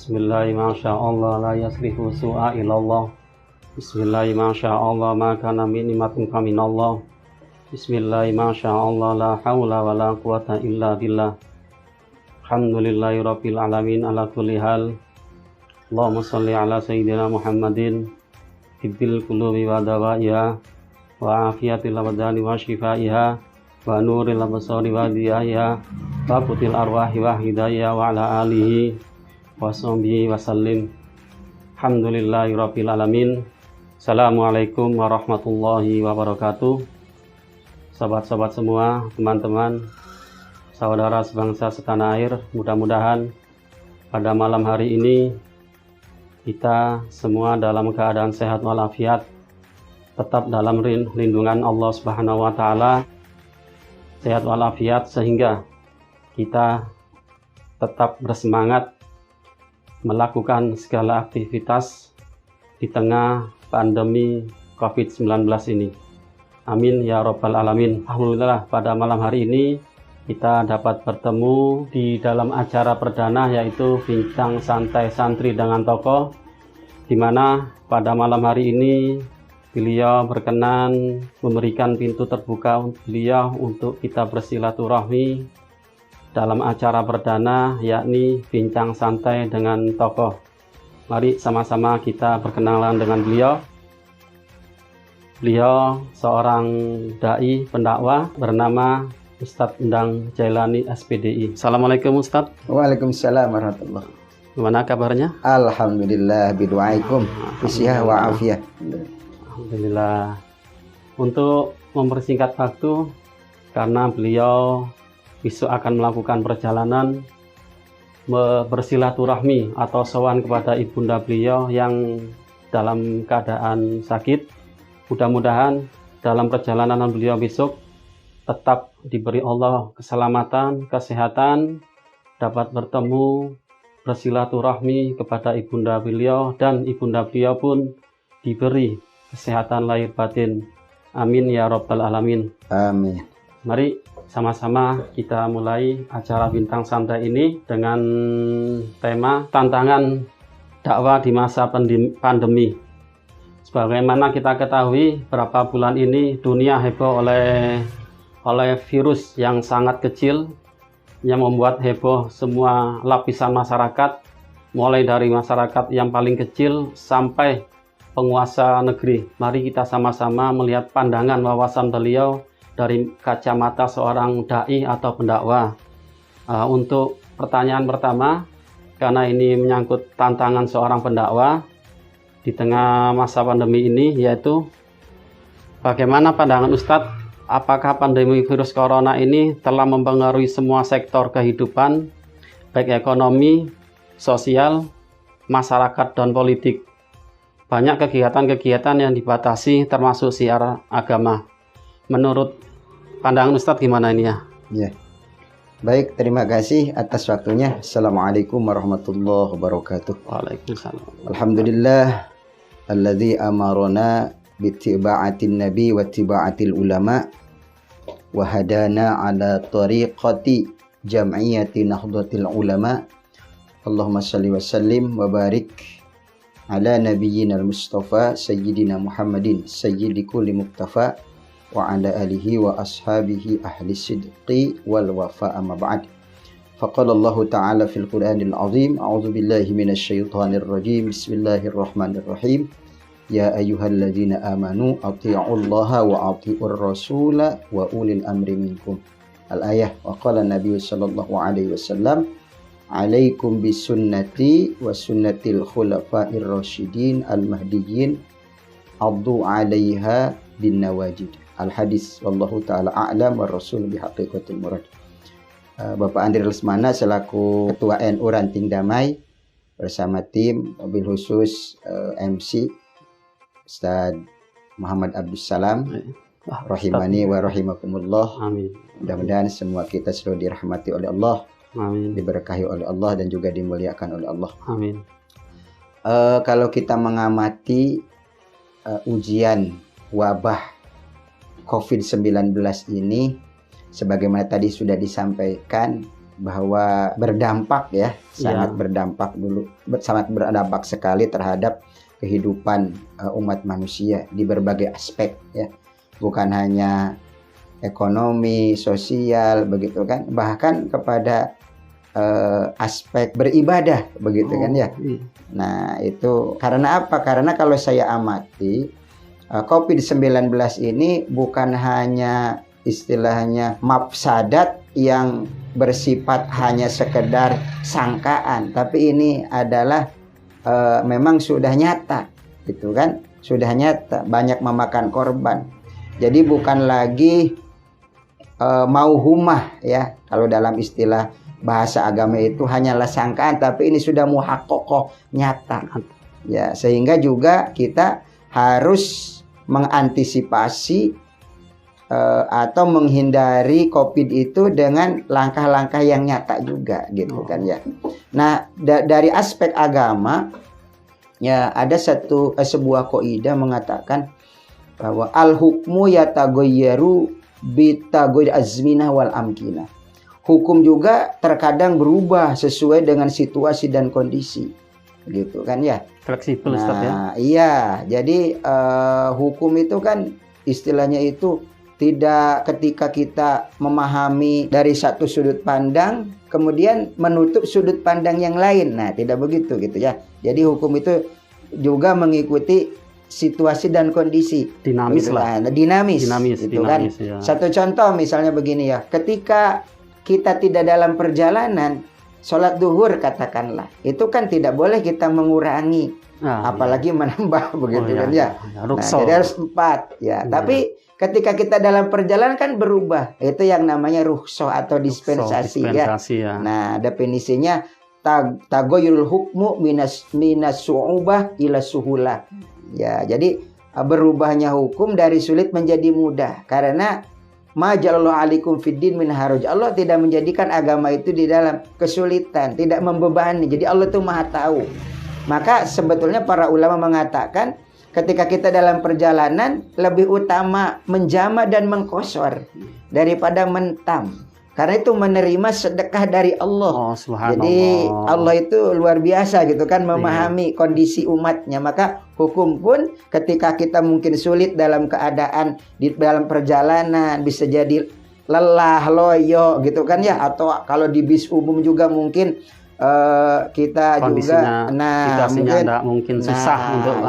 Bismillahi masyaallah la yasrifu su'a ilallah. Bismillahi masyaallah ma kana min ni'matin faminallah. Bismillahi masyaallah la haula wa la quwata illa billah. Alhamdulillahi rabbil alamin ala kulli hal. Allahumma shalli ala sayyidina Muhammadin tibbil qulubi wa dawaiha wa afiyatil abdani wa shifaiha wa nuril absari wa diyaha wa qutil arwahi wa hidayah wa ala alihi wa sahbihi wa sallim. Alhamdulillahi rabbil alamin. Assalamualaikum warahmatullahi wabarakatuh. Sahabat-sahabat semua, teman-teman, saudara sebangsa setanah air, mudah-mudahan pada malam hari ini kita semua dalam keadaan sehat walafiat, tetap dalam lindungan Allah Subhanahu wa taala, sehat walafiat, sehingga kita tetap bersemangat melakukan segala aktivitas di tengah pandemi COVID-19 ini. Amin ya rabbal alamin. Alhamdulillah, pada malam hari ini kita dapat bertemu di dalam acara perdana, yaitu Bincang Santai Santri dengan Tokoh, di mana pada malam hari ini beliau berkenan memberikan pintu terbuka untuk beliau untuk kita bersilaturahmi dalam acara perdana, yakni Bincang Santai dengan Tokoh. Mari sama-sama kita berkenalan dengan beliau. Beliau seorang dai pendakwah bernama Ustadz Endang Jailani SPDI. Assalamualaikum Ustadz. Waalaikumsalam warahmatullahi. Gimana kabarnya? Alhamdulillah bidu'aikum bisihah wa afiyah. Alhamdulillah. Untuk mempersingkat waktu, karena beliau besok akan melakukan perjalanan bersilaturahmi atau sowan kepada ibunda beliau yang dalam keadaan sakit. Mudah-mudahan dalam perjalanan beliau besok tetap diberi Allah keselamatan, kesehatan, dapat bertemu, bersilaturahmi kepada ibunda beliau, dan ibunda beliau pun diberi kesehatan lahir batin. Amin ya rabbal alamin. Amin. Mari sama-sama kita mulai acara Bintang Santai ini dengan tema tantangan dakwah di masa pandemi. Sebagaimana kita ketahui, berapa bulan ini dunia heboh oleh virus yang sangat kecil yang membuat heboh semua lapisan masyarakat, mulai dari masyarakat yang paling kecil sampai penguasa negeri. Mari kita sama-sama melihat pandangan wawasan beliau dari kacamata seorang dai atau pendakwah. Untuk pertanyaan pertama, karena ini menyangkut tantangan seorang pendakwah di tengah masa pandemi ini, yaitu bagaimana pandangan Ustadz, apakah pandemi virus corona ini telah mempengaruhi semua sektor kehidupan, baik ekonomi, sosial, masyarakat, dan politik? Banyak kegiatan-kegiatan yang dibatasi, termasuk syiar agama. Menurut pandangan Ustadz gimana ini ya? Ya. Baik, terima kasih atas waktunya. Assalamualaikum warahmatullahi wabarakatuh. Waalaikumsalam. Alhamdulillah alladzi amarona bittiba'atin nabi wa tiba'atil ulama wa hadana ala tariqati jam'iyyati nahdlatil ulama. Allahumma shalli wa sallim wa barik ala nabiyyina al-mustafa sayyidina Muhammadin sayyidi kulli muktafa wa ala alihi wa ashabihi ahli sidqi wal wafa, amma ba'd. Faqala Allah ta'ala fil Qur'anil azim, a'udzu billahi minasy syaithanir rajim, bismillahirrahmanirrahim. Ya ayyuhalladzina amanu athi'ullaha wa athi'ur rasula wa ulil amri minkum. Al-ayah. Wa qala Nabi sallallahu alaihi wasallam, alaikum bisunnati wa sunnatil khulafa'ir rasyidin al-mahdiyyin addu 'alaiha bin nawajid. Al-hadis. Wallahu ta'ala a'lam wa rasul bihaqiqatil murad. Bapak Andri Lesmana selaku Ketua NU Ranting Damai bersama tim, mobil khusus MC Ustadz Muhammad Abdus Salam rahimani wa rahimakumullah. Amin. Mudah-mudahan semua kita selalu dirahmati oleh Allah. Amin. Diberkahi oleh Allah dan juga dimuliakan oleh Allah. Amin. Kalau kita mengamati ujian wabah COVID-19 ini, sebagaimana tadi sudah disampaikan, bahwa berdampak ya, sangat Ya. berdampak dulu, sangat berdampak sekali terhadap kehidupan umat manusia di berbagai aspek ya. Bukan hanya ekonomi, sosial begitu kan, bahkan kepada aspek beribadah begitu kan ya. Iya. Nah, itu karena apa? Karena kalau saya amati COVID-19 ini bukan hanya istilahnya mafsadat yang bersifat hanya sekedar sangkaan, tapi ini adalah memang sudah nyata gitu kan, sudah nyata, banyak memakan korban. Jadi bukan lagi mauhumah ya, kalau dalam istilah bahasa agama itu hanyalah sangkaan, tapi ini sudah muhaqqaqah, nyata ya. Sehingga juga kita harus mengantisipasi atau menghindari COVID itu dengan langkah-langkah yang nyata juga gitu kan ya. Nah, dari aspek agama ya, ada sebuah kaidah mengatakan bahwa al hukmu yataghayyaru bitaghayyur azminah wal amkinah. Hukum juga terkadang berubah sesuai dengan situasi dan kondisi gitu kan ya. Fleksibel Ustaz ya. Nah, iya, jadi hukum itu kan istilahnya itu tidak ketika kita memahami dari satu sudut pandang kemudian menutup sudut pandang yang lain. Nah, tidak begitu gitu ya. Jadi hukum itu juga mengikuti situasi dan kondisi. Dinamis lah. Nah, dinamis gitu kan. Ya. Satu contoh misalnya begini ya. Ketika kita tidak dalam perjalanan, sholat duhur katakanlah, itu kan tidak boleh kita mengurangi, apalagi menambah begitu kan ya. Nah, jadi harus 4 ya. Tapi ketika kita dalam perjalanan kan berubah. Itu yang namanya rukhsah atau dispensasi ya. Nah, definisinya taghayyurul hukmu minas su'ubah ila suhulah. Ya, jadi berubahnya hukum dari sulit menjadi mudah karena ma ja'alallahu 'alaikum fiddin min haraj. Allah tidak menjadikan agama itu di dalam kesulitan, tidak membebani. Jadi Allah itu Maha tahu. Maka sebetulnya para ulama mengatakan ketika kita dalam perjalanan lebih utama menjama dan mengqashar daripada mentam. Karena itu menerima sedekah dari Allah. Jadi Allah itu luar biasa gitu kan, memahami kondisi umatnya. Maka hukum pun ketika kita mungkin sulit dalam keadaan di dalam perjalanan, bisa jadi lelah, loyo gitu kan ya. Atau kalau di bis umum juga mungkin kita kondisinya, juga mungkin susah untuk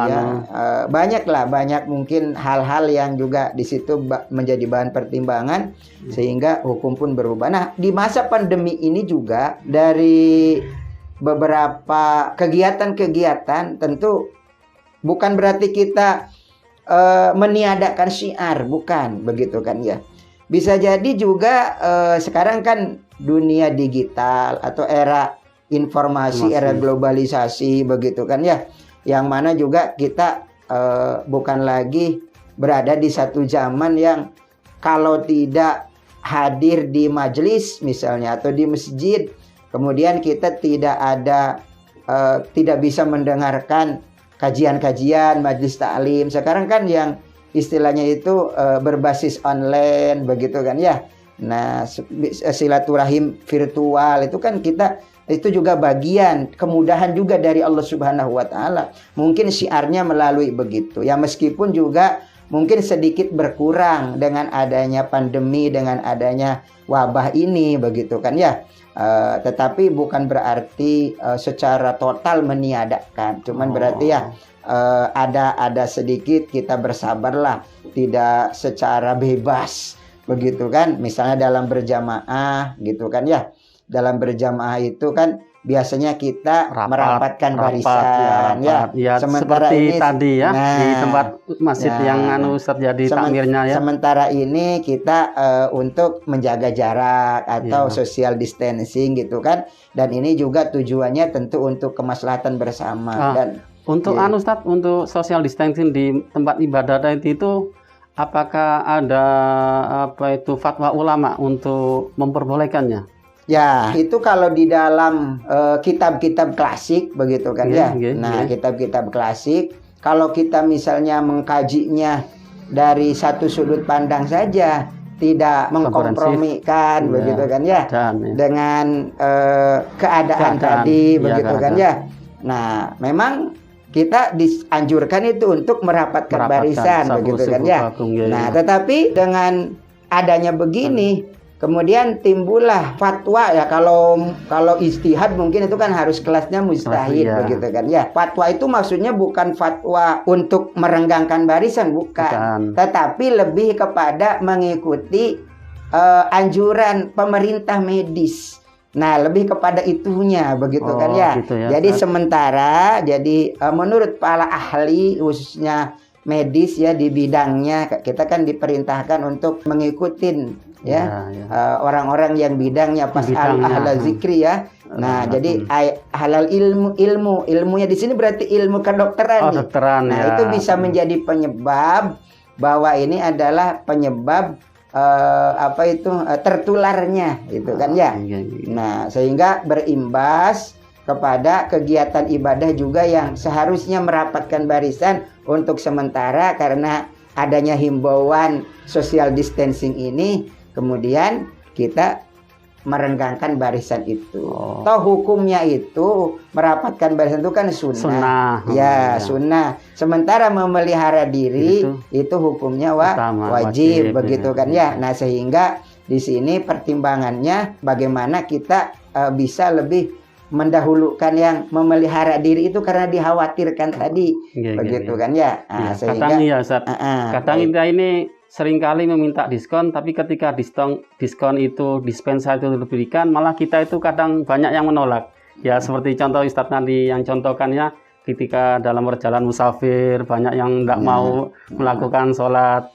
banyak mungkin hal-hal yang juga di situ menjadi bahan pertimbangan sehingga hukum pun berubah. Nah, di masa pandemi ini juga dari beberapa kegiatan-kegiatan tentu bukan berarti kita meniadakan syiar, bukan begitu kan ya. Bisa jadi juga sekarang kan dunia digital atau era informasi, era globalisasi begitu kan ya, yang mana juga kita bukan lagi berada di satu zaman yang kalau tidak hadir di majelis misalnya atau di masjid, kemudian kita tidak bisa mendengarkan kajian-kajian majelis taklim. Sekarang kan yang istilahnya itu berbasis online begitu kan ya. Nah, silaturahim virtual itu kan itu juga bagian kemudahan juga dari Allah Subhanahu wa taala. Mungkin syiarnya melalui begitu. Ya meskipun juga mungkin sedikit berkurang dengan adanya pandemi, dengan adanya wabah ini begitu kan ya. Tetapi bukan berarti secara total meniadakan. Cuman berarti ya ada sedikit kita bersabarlah, tidak secara bebas begitu kan. Misalnya dalam berjamaah gitu kan ya. Dalam berjamaah itu kan biasanya kita merapatkan barisan ya. Sementara seperti ini tadi ya, di tempat masjid yang terjadi takmirnya ya. Sementara ini kita untuk menjaga jarak atau social distancing gitu kan. Dan ini juga tujuannya tentu untuk kemaslahatan bersama. Dan untuk Ustaz, untuk social distancing di tempat ibadah itu apakah ada fatwa ulama untuk memperbolehkannya? Ya, itu kalau di dalam kitab-kitab klasik begitu kan ya. Kitab-kitab klasik, kalau kita misalnya mengkajinya dari satu sudut pandang saja, tidak mengkompromikan begitu kan ya, dengan keadaan tadi begitu kan ya. Nah, memang kita dianjurkan itu untuk merapatkan barisan begitu kan ya. Nah, tetapi dengan adanya begini kemudian timbullah fatwa ya, kalau ijtihad mungkin itu kan harus kelasnya mujtahid begitu kan ya. Fatwa itu maksudnya bukan fatwa untuk merenggangkan barisan, bukan. Tetapi lebih kepada mengikuti anjuran pemerintah medis. Nah, lebih kepada itunya begitu kan ya. Gitu ya. Jadi sementara menurut para ahli khususnya medis ya di bidangnya, kita kan diperintahkan untuk mengikuti orang-orang yang bidangnya ahla zikri ya. Nah, jadi halal ilmunya di sini berarti ilmu kedokteran nih. Nah, itu bisa menjadi penyebab bahwa ini adalah penyebab tertularnya gitu kan ya. Nah, sehingga berimbas kepada kegiatan ibadah juga yang seharusnya merapatkan barisan untuk sementara karena adanya himbauan social distancing ini, kemudian kita merenggangkan barisan itu. Toh hukumnya itu merapatkan barisan itu kan sunnah. Sunnah. Sementara memelihara diri itu hukumnya wajib begitu kan ya. Nah, sehingga di sini pertimbangannya bagaimana kita bisa lebih mendahulukan yang memelihara diri itu karena dikhawatirkan tadi begitu kan ya. Nah, sehingga kadang kita ini seringkali meminta diskon, tapi ketika diskon itu dispensa itu diberikan, malah kita itu kadang banyak yang menolak. Ya seperti contoh Ustadz nanti yang contohkannya, ketika dalam perjalanan musafir banyak yang tidak mau melakukan sholat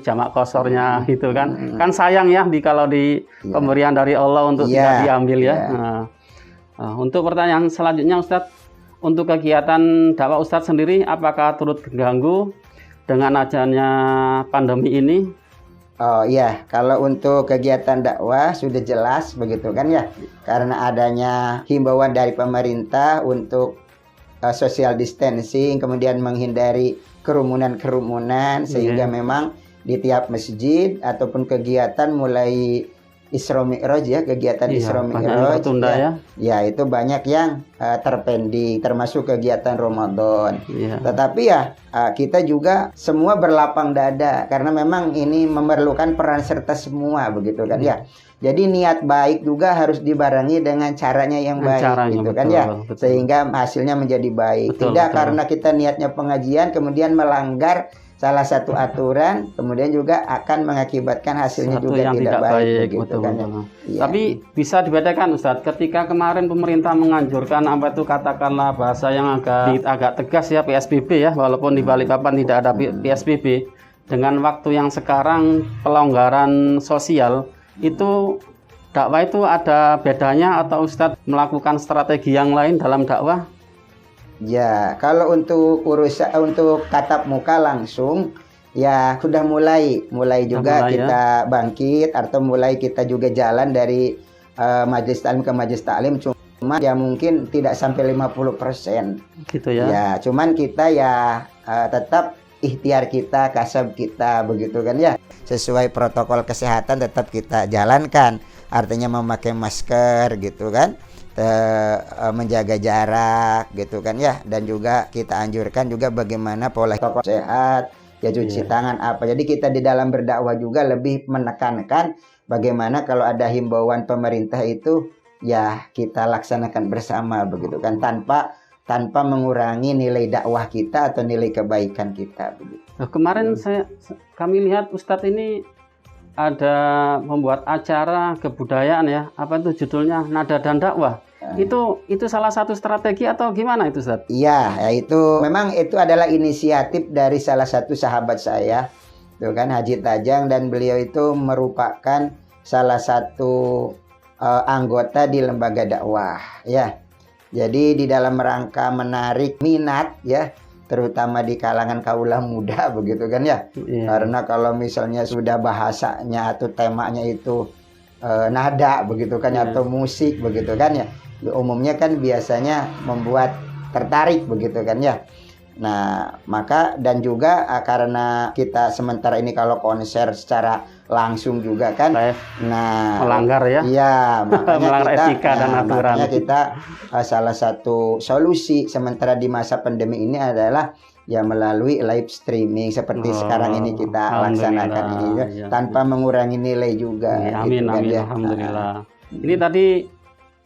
jamak qasornya gitu kan. Kan sayang ya kalau di pemberian dari Allah untuk tidak diambil ya. Nah, untuk pertanyaan selanjutnya Ustadz, untuk kegiatan dakwah Ustadz sendiri apakah turut terganggu dengan adanya pandemi ini? Oh iya, kalau untuk kegiatan dakwah sudah jelas begitu kan ya, karena adanya himbauan dari pemerintah untuk social distancing, kemudian menghindari kerumunan-kerumunan, sehingga memang di tiap masjid ataupun kegiatan mulai Isra Mi'raj ya, kegiatan Isra Mi'raj ya, itu banyak yang terpending, termasuk kegiatan Ramadan. Tetapi ya kita juga semua berlapang dada karena memang ini memerlukan peran serta semua begitu kan ya. Jadi niat baik juga harus dibarengi dengan caranya yang baik gitu kan ya, sehingga hasilnya menjadi baik. Tidak karena kita niatnya pengajian kemudian melanggar salah satu aturan, kemudian juga akan mengakibatkan hasilnya juga yang tidak baik. Tapi bisa dibedakan Ustadz, ketika kemarin pemerintah menganjurkan katakanlah bahasa yang agak tegas ya, PSBB ya, walaupun di Balikpapan tidak ada PSBB, dengan waktu yang sekarang pelonggaran sosial, itu dakwah itu ada bedanya atau Ustadz melakukan strategi yang lain dalam dakwah? Ya, kalau untuk untuk tatap muka langsung ya sudah mulai juga kita bangkit atau mulai kita juga jalan dari majelis taklim ke majelis taklim, cuma ya mungkin tidak sampai 50% gitu ya. Ya, cuman kita ya tetap ikhtiar kita, kasab kita begitu kan ya. Sesuai protokol kesehatan tetap kita jalankan. Artinya memakai masker gitu kan. Menjaga jarak gitu kan ya, dan juga kita anjurkan juga bagaimana pola hidup sehat ya, cuci tangan apa. Jadi kita di dalam berdakwah juga lebih menekankan bagaimana kalau ada himbauan pemerintah itu ya kita laksanakan bersama begitu kan, tanpa mengurangi nilai dakwah kita atau nilai kebaikan kita begitu. Nah, kemarin kami lihat Ustadz ini ada membuat acara kebudayaan ya, apa itu judulnya, Nada dan Dakwah. Itu salah satu strategi atau gimana itu Ustaz? Iya, ya itu memang itu adalah inisiatif dari salah satu sahabat saya, itu kan Haji Tajang, dan beliau itu merupakan salah satu anggota di lembaga dakwah ya. Jadi di dalam rangka menarik minat ya, terutama di kalangan kaula muda begitu kan ya. Karena kalau misalnya sudah bahasanya atau temanya itu nada begitu kan, atau musik begitu kan ya, umumnya kan biasanya membuat tertarik begitu kan ya. Nah, maka dan juga karena kita sementara ini kalau konser secara langsung juga kan, nah melanggar ya. Iya, makanya melanggar kita, etika dan aturan. makanya kita salah satu solusi sementara di masa pandemi ini adalah ya melalui live streaming seperti sekarang ini kita laksanakan ini ya, tanpa mengurangi nilai juga. Ya, amin, gitu, amin, ya. alhamdulillah. Ini tadi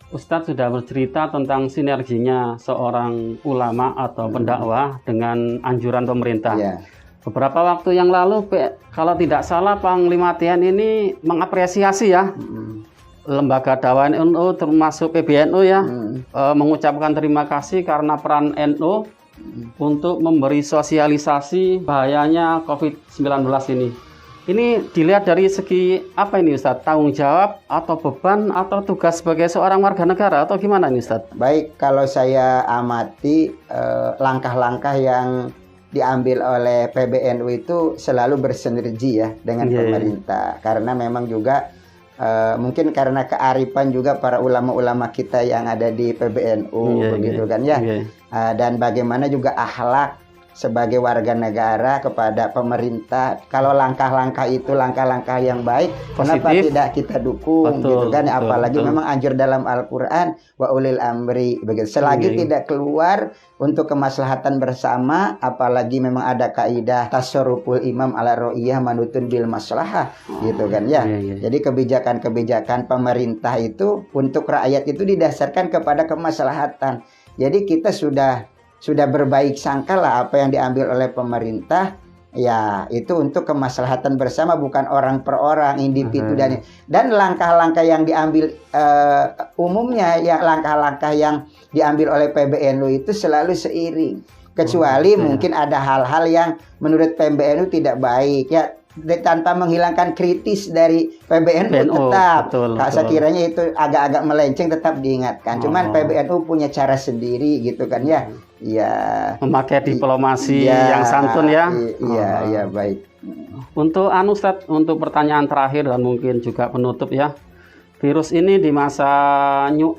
Ustadz sudah bercerita tentang sinerginya seorang ulama atau pendakwah dengan anjuran pemerintah. Ya. Beberapa waktu yang lalu, kalau tidak salah, Panglima TNI ini mengapresiasi ya lembaga dakwah NU termasuk PBNU ya, mengucapkan terima kasih karena peran NU untuk memberi sosialisasi bahayanya COVID-19 ini. Ini dilihat dari segi apa ini Ustadz? Tanggung jawab atau beban atau tugas sebagai seorang warga negara atau gimana ini Ustadz? Baik, kalau saya amati langkah-langkah yang diambil oleh PBNU itu selalu bersinergi ya dengan pemerintah. Karena memang juga mungkin karena kearifan juga para ulama-ulama kita yang ada di PBNU begitu kan ya. Dan bagaimana juga akhlak sebagai warga negara kepada pemerintah. Kalau langkah-langkah itu langkah-langkah yang baik, kenapa tidak kita dukung? Betul, gitu kan? Apalagi memang anjur dalam Al-Quran wa ulil amri begitu. Selagi tidak keluar untuk kemaslahatan bersama, apalagi memang ada kaidah tasarruful imam ala ro'iyah manutun bil maslahah, gitu kan ya. Jadi kebijakan-kebijakan pemerintah itu untuk rakyat itu didasarkan kepada kemaslahatan. Jadi kita sudah berbaik sangka lah apa yang diambil oleh pemerintah ya itu untuk kemaslahatan bersama, bukan orang per orang, individu dan langkah-langkah yang diambil umumnya ya langkah-langkah yang diambil oleh PBNU itu selalu seiring, kecuali mungkin ada hal-hal yang menurut PBNU tidak baik ya, tanpa menghilangkan kritis dari PBNU tetap. Saya kiranya itu agak-agak melenceng tetap diingatkan. Cuman PBNU punya cara sendiri gitu kan ya. Ya. Memakai diplomasi yang santun ya. Iya, baik. Untuk Ustadz, untuk pertanyaan terakhir dan mungkin juga penutup ya. Virus ini di masa new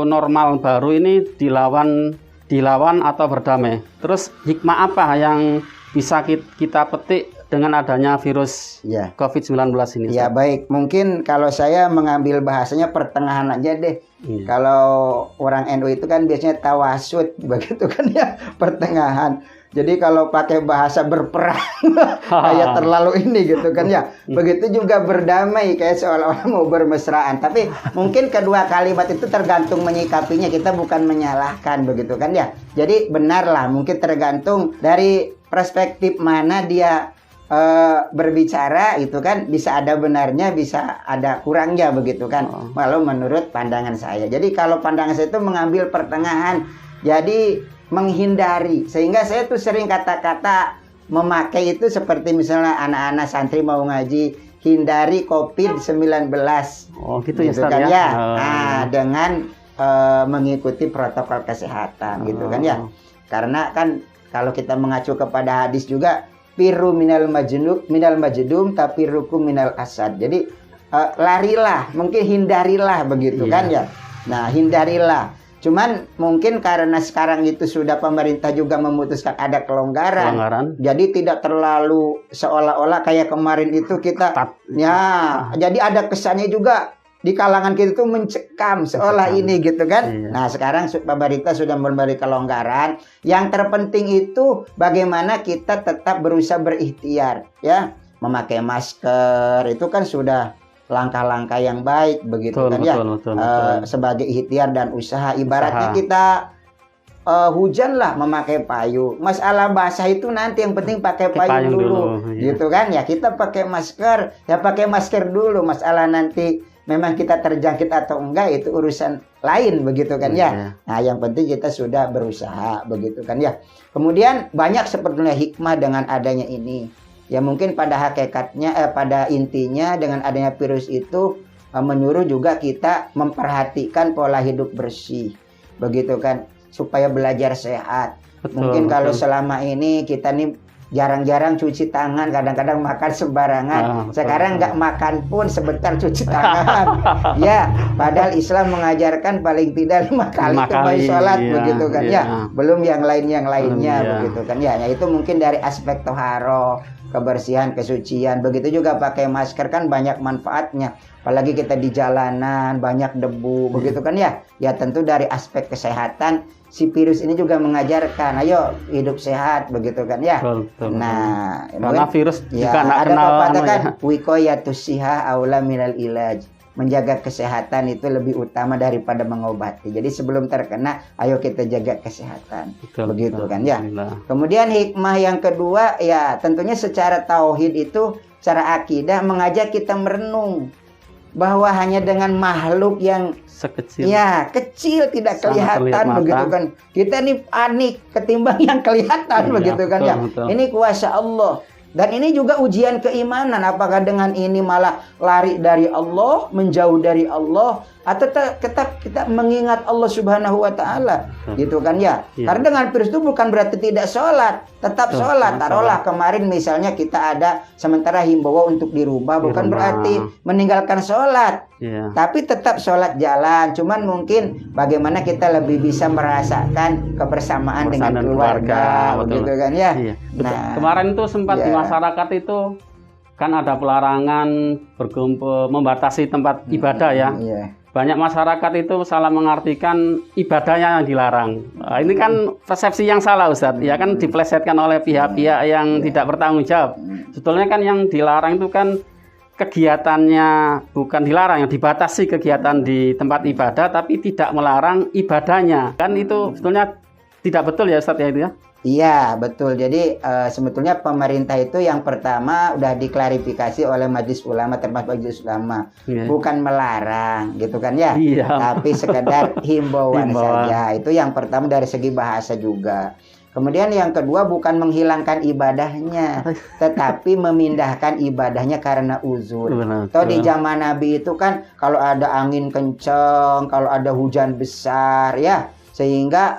normal baru ini dilawan atau berdamai. Terus hikmah apa yang bisa kita petik dengan adanya virus COVID-19 ini? Ya baik, mungkin kalau saya mengambil bahasanya pertengahan aja deh. Kalau orang NU itu kan biasanya tawasud, begitu kan ya, pertengahan. Jadi kalau pakai bahasa berperang kayak terlalu ini gitu kan ya. Begitu juga berdamai kayak seolah-olah mau bermesraan. Tapi mungkin kedua kalimat itu tergantung menyikapinya, kita bukan menyalahkan begitu kan ya. Jadi benarlah, mungkin tergantung dari perspektif mana dia berbicara itu kan, bisa ada benarnya, bisa ada kurangnya begitu kan. Walau menurut pandangan saya. Jadi kalau pandangan saya itu mengambil pertengahan. Jadi menghindari, sehingga saya tuh sering kata-kata memakai itu seperti misalnya anak-anak santri mau ngaji, hindari COVID-19. Oh gitu ya, kan ya. Nah, dengan mengikuti protokol kesehatan gitu kan ya. Karena kan kalau kita mengacu kepada hadis juga, firu minal majdum tapi rukum minal asad. Jadi larilah, mungkin hindarilah begitu kan ya. Nah, hindarilah. Cuman mungkin karena sekarang itu sudah pemerintah juga memutuskan ada kelonggaran. Jadi tidak terlalu seolah-olah kayak kemarin itu kita jadi ada kesannya juga di kalangan kita itu mencekam seolah ini gitu kan. Nah, sekarang pemerintah sudah memberi kelonggaran. Yang terpenting itu bagaimana kita tetap berusaha berikhtiar ya. Memakai masker itu kan sudah langkah-langkah yang baik begitu kan ya. Sebagai ikhtiar dan usaha, ibaratnya kita hujan lah memakai payung. Masalah basah itu nanti, yang penting pakai payung dulu gitu kan ya. Kita pakai masker ya, pakai masker dulu. Masalah nanti memang kita terjangkit atau enggak itu urusan lain begitu kan ya. Nah, yang penting kita sudah berusaha begitu kan ya. Kemudian banyak sebetulnya hikmah dengan adanya ini. Ya mungkin pada hakikatnya pada intinya dengan adanya virus itu menyuruh juga kita memperhatikan pola hidup bersih. Begitu kan, supaya belajar sehat. Mungkin kalau selama ini kita nih jarang-jarang cuci tangan, kadang-kadang makan sembarangan. Sekarang nggak makan pun sebentar cuci tangan. Ya, padahal Islam mengajarkan paling tidak 5 kali kembali sholat, begitu kan ya. Belum yang lainnya, begitu kan ya. Itu mungkin dari aspek toharo, kebersihan, kesucian. Begitu juga pakai masker kan banyak manfaatnya. Apalagi kita di jalanan banyak debu, begitu kan ya. Ya tentu dari aspek kesehatan si virus ini juga mengajarkan, ayo hidup sehat, begitu kan ya. Betul. Nah, karena virus ya, juga ada pepatah kan, ya. wikoyatusiha aula minal ilaj. Menjaga kesehatan itu lebih utama daripada mengobati. Jadi sebelum terkena, ayo kita jaga kesehatan. Begitu kan ya. Kemudian hikmah yang kedua, ya tentunya secara tauhid itu, secara akidah mengajak kita merenung bahwa hanya dengan makhluk yang sekecil, ya kecil tidak kelihatan, begitu kan. Kita nih panik ketimbang yang kelihatan, begitu kan ya. Ini kuasa Allah. Dan ini juga ujian keimanan. Apakah dengan ini malah lari dari Allah, menjauh dari Allah, atau tetap kita mengingat Allah Subhanahu wa Ta'ala, gitu kan ya. Karena dengan virus itu bukan berarti tidak sholat, tetap sholat. Taruhlah kemarin misalnya kita ada sementara himbauan untuk dirubah, bukan berarti meninggalkan sholat, tapi tetap sholat jalan. Cuman mungkin bagaimana kita lebih bisa merasakan kebersamaan dengan keluarga, begitu kan ya. Nah, kemarin itu sempat di masyarakat itu kan ada pelarangan berkumpul, membatasi tempat ibadah ya. Banyak masyarakat itu salah mengartikan ibadahnya yang dilarang. Nah, ini kan persepsi yang salah, Ustadz. Ya kan diplesetkan oleh pihak-pihak yang tidak bertanggung jawab. Sebetulnya kan yang dilarang itu kan kegiatannya, bukan dilarang, yang dibatasi kegiatan di tempat ibadah, tapi tidak melarang ibadahnya. Kan itu sebetulnya tidak betul ya, Ustadz ya itu ya? Iya, betul. Jadi sebetulnya pemerintah itu yang pertama udah diklarifikasi oleh Majelis Ulama, termasuk Majelis Ulama, bukan melarang, gitu kan ya, tapi sekedar himbauan saja. Itu yang pertama dari segi bahasa juga. Kemudian yang kedua bukan menghilangkan ibadahnya, tetapi memindahkan ibadahnya karena uzur. Toh di zaman Nabi itu kan kalau ada angin kencang, kalau ada hujan besar ya, sehingga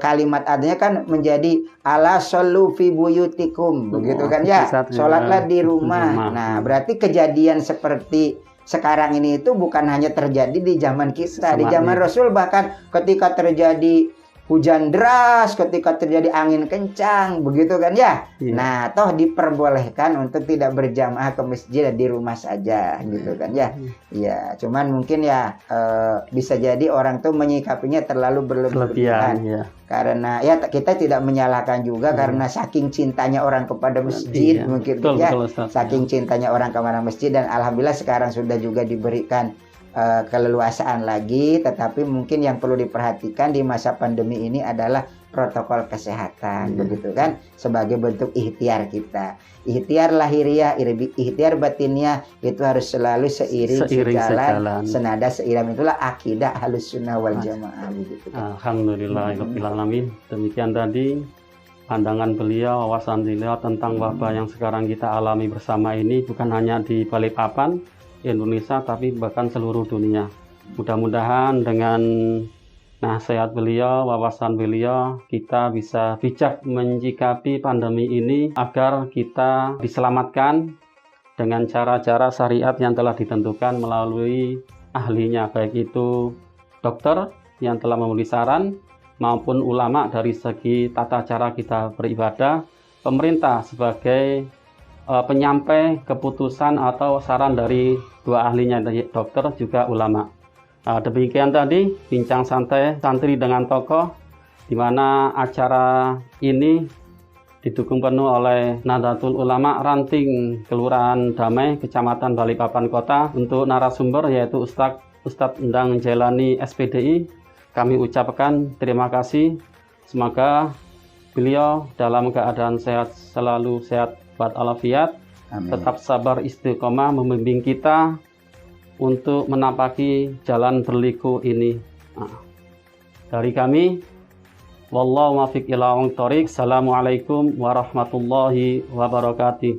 kalimat adanya kan menjadi ala shollu fi buyutikum, begitu kan ya, sholatlah di rumah. Nah, berarti kejadian seperti sekarang ini itu bukan hanya terjadi di zaman kita, di zaman Rasul bahkan ketika terjadi hujan deras, ketika terjadi angin kencang, begitu kan ya. Nah, toh diperbolehkan untuk tidak berjamaah ke masjid dan di rumah saja, gitu kan ya. Ya, cuman mungkin ya bisa jadi orang tuh menyikapinya terlalu berlebihan. Karena ya kita tidak menyalahkan juga karena saking cintanya orang kepada masjid, mungkin ya. Saking cintanya orang kepada masjid, dan alhamdulillah sekarang sudah juga diberikan keleluasaan lagi, tetapi mungkin yang perlu diperhatikan di masa pandemi ini adalah protokol kesehatan, begitu kan, sebagai bentuk ikhtiar kita. Ikhtiar lahiriah, ikhtiar batinnya itu harus selalu seiring sejalan, senada seiram. Itulah akidah Ahlussunnah wal Jamaah, begitu kan. Alhamdulillahirabbil alamin. Demikian tadi pandangan beliau, wawasan beliau tentang wabah yang sekarang kita alami bersama ini, bukan hanya di Balikpapan, Indonesia, tapi bahkan seluruh dunia. Mudah-mudahan dengan nasihat beliau, wawasan beliau, kita bisa bijak menyikapi pandemi ini agar kita diselamatkan dengan cara-cara syariat yang telah ditentukan melalui ahlinya, baik itu dokter yang telah memberi saran maupun ulama dari segi tata cara kita beribadah, pemerintah sebagai penyampai keputusan atau saran dari dua ahlinya, dokter juga ulama. Demikian tadi bincang santai santri dengan tokoh, di mana acara ini didukung penuh oleh Nahdlatul Ulama Ranting Kelurahan Damai, Kecamatan Balikpapan Kota. Untuk narasumber yaitu Ustadz Endang Jailani SPDI, kami ucapkan terima kasih. Semoga beliau dalam keadaan sehat, selalu sehat walafiat, tetap sabar istiqomah membimbing kita untuk menapaki jalan berliku ini. Dari kami, wallahu muwaffiq ila aqwamit thoriq. Assalamualaikum warahmatullahi wabarakatuh.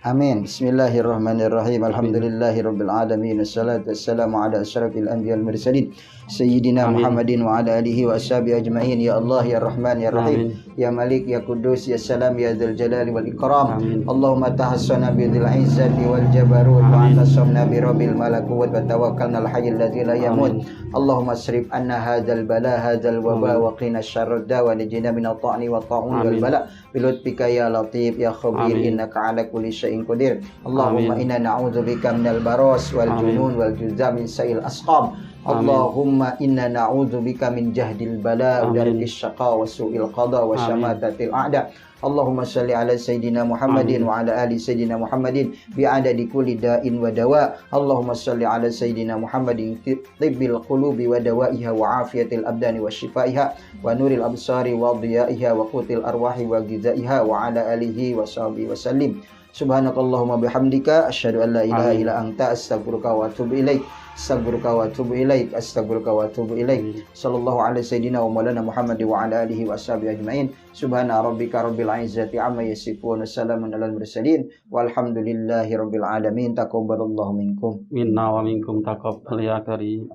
Amin. Bismillahirrahmanirrahim. Alhamdulillahirabbil alamin. Wassalatu wassalamu ala asyrafil anbiya'i wal mursalin. Sayyidina Amin. Muhammadin wa ala alihi wa ashabihi ajma'in. Ya Allah ya Rahman ya Rahim, Amin. ya Malik ya Kudus ya Salam ya Dzal Jalali wal Ikram. Amin. Allahumma tahassana bi dzil izzati wal jabarut wa Amin. antasamna bi rabbil malakut wa tawakkalna al hayyul ladzi la yamut. Allahumma asrif anna hadzal bala hadzal waba wa qina syarrad da wa najina min at-ta'ni wa ta'un wal bala bi lutfika ya latif ya khabir innaka ala kulli syai'in qadir. Allahumma inna na'udzubika minal baras wal junun wal juzam min sa'il asqam. Allahumma inna na'udzubika min jahdil bala wa darkis syaqa wa su'il qada wa syamatatil a'da. Allahumma salli ala Sayyidina Muhammadin wa ala ali Sayyidina Muhammadin bi'adadi kulli da'in wa dawa. Allahumma salli ala Sayyidina Muhammadin tibbil qulubi wa dawaiha wa afiyatil abdani wa shifaiha wa nuril absari wa diyaiha wa qutil arwahi wa gizaiha wa ala alihi wa sahbihi wa sallim. Subhanakallahumma bihamdika asyhadu an la ilaha illa anta astaghfiruka wa atubu ilaik. Astaghfiruka wa atubu ilaik. Astaghfiruka wa atubu ilaik. Sallallahu alaihi sayyidina wa maulana Muhammad wa ala alihi wa ashabihi ajmain. Subhana rabbika rabbil izzati amma yasifun. Wassalamun alal mursalin. Walhamdulillahi rabbil alamin. Taqabbalallahu minkum. Minna wa minkum taqabbal ya karim.